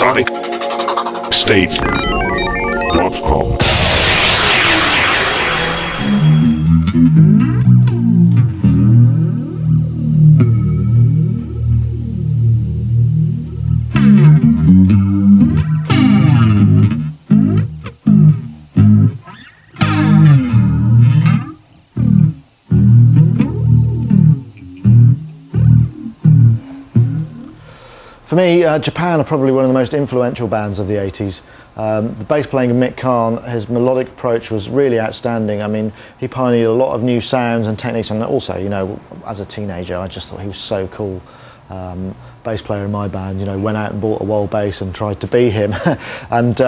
SONICSTATE.com. For me, Japan are probably one of the most influential bands of the 80s. The bass playing of Mick Karn, his melodic approach was really outstanding. I mean, he pioneered a lot of new sounds and techniques, and also, you know, as a teenager, I just thought he was so cool. Bass player in my band, you know, went out and bought a wall bass and tried to be him, and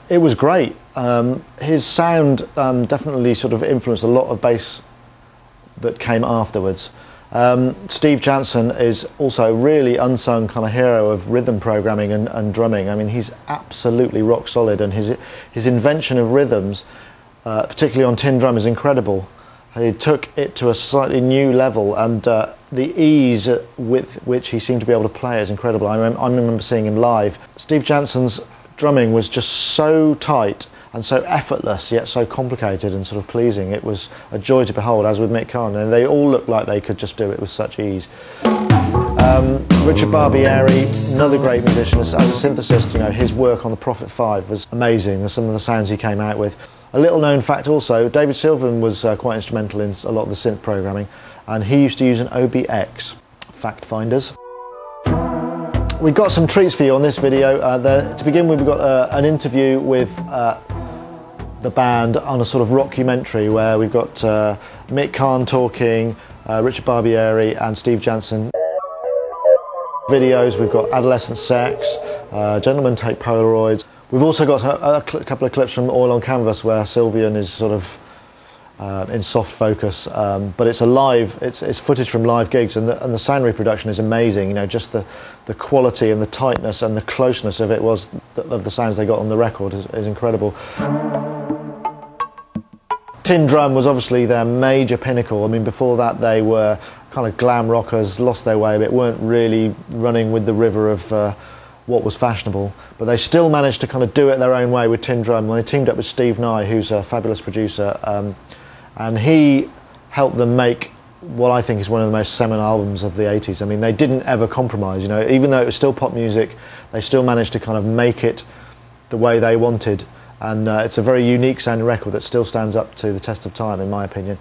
it was great. His sound definitely sort of influenced a lot of bass that came afterwards. Steve Jansen is also a really unsung kind of hero of rhythm programming and drumming. I mean, he's absolutely rock solid, and his invention of rhythms, particularly on tin drum, is incredible. He took it to a slightly new level, and the ease with which he seemed to be able to play is incredible. I remember seeing him live. Steve Jansen's drumming was just so tight and so effortless, yet so complicated and sort of pleasing. It was a joy to behold, as with Mick Karn, and they all looked like they could just do it with such ease. Richard Barbieri, another great musician, as a synthesist, you know, his work on the Prophet 5 was amazing. There's some of the sounds he came out with. A little known fact also, David Sylvan was quite instrumental in a lot of the synth programming, and he used to use an OBX. Fact finders. We've got some treats for you on this video. To begin with, we've got an interview with the band on a sort of rockumentary where we've got Mick Karn talking, Richard Barbieri and Steve Jansen. Videos, we've got Adolescent Sex, Gentlemen Take Polaroids. We've also got a couple of clips from Oil on Canvas where Sylvian is sort of in soft focus, but it's it's footage from live gigs, and the sound reproduction is amazing. You know, just the quality and the tightness and the closeness of the sounds they got on the record is incredible. Tin drum was obviously their major pinnacle. I mean, before that they were kind of glam rockers, lost their way a bit, weren't really running with the river of what was fashionable, but they still managed to kind of do it their own way with tin drum. They teamed up with Steve Nye, who's a fabulous producer, and he helped them make what I think is one of the most seminal albums of the 80s. I mean, they didn't ever compromise, you know, even though it was still pop music, they still managed to kind of make it the way they wanted. And it's a very unique sounding record that still stands up to the test of time, in my opinion.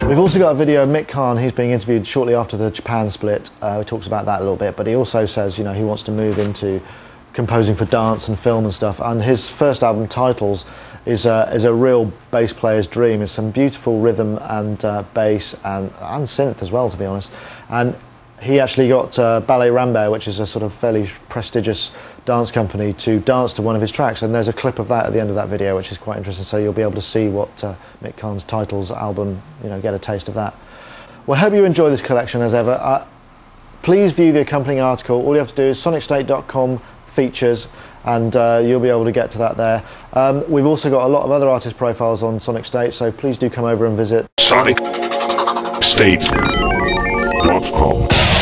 We've also got a video of Mick Karn. He's being interviewed shortly after the Japan split. He talks about that a little bit, but he also says, you know, he wants to move into composing for dance and film and stuff. And his first album, Titles, is a real bass player's dream. It's some beautiful rhythm and bass and synth as well, to be honest. And he actually got Ballet Rambert, which is a sort of fairly prestigious dance company, to dance to one of his tracks, and there's a clip of that at the end of that video, which is quite interesting, so you'll be able to see what Mick Karn's Titles album, you know, get a taste of that. Well, I hope you enjoy this collection as ever. Please view the accompanying article. All you have to do is SONICSTATE.com features, and you'll be able to get to that there. We've also got a lot of other artist profiles on Sonic State, so please do come over and visit. SONICSTATE.com.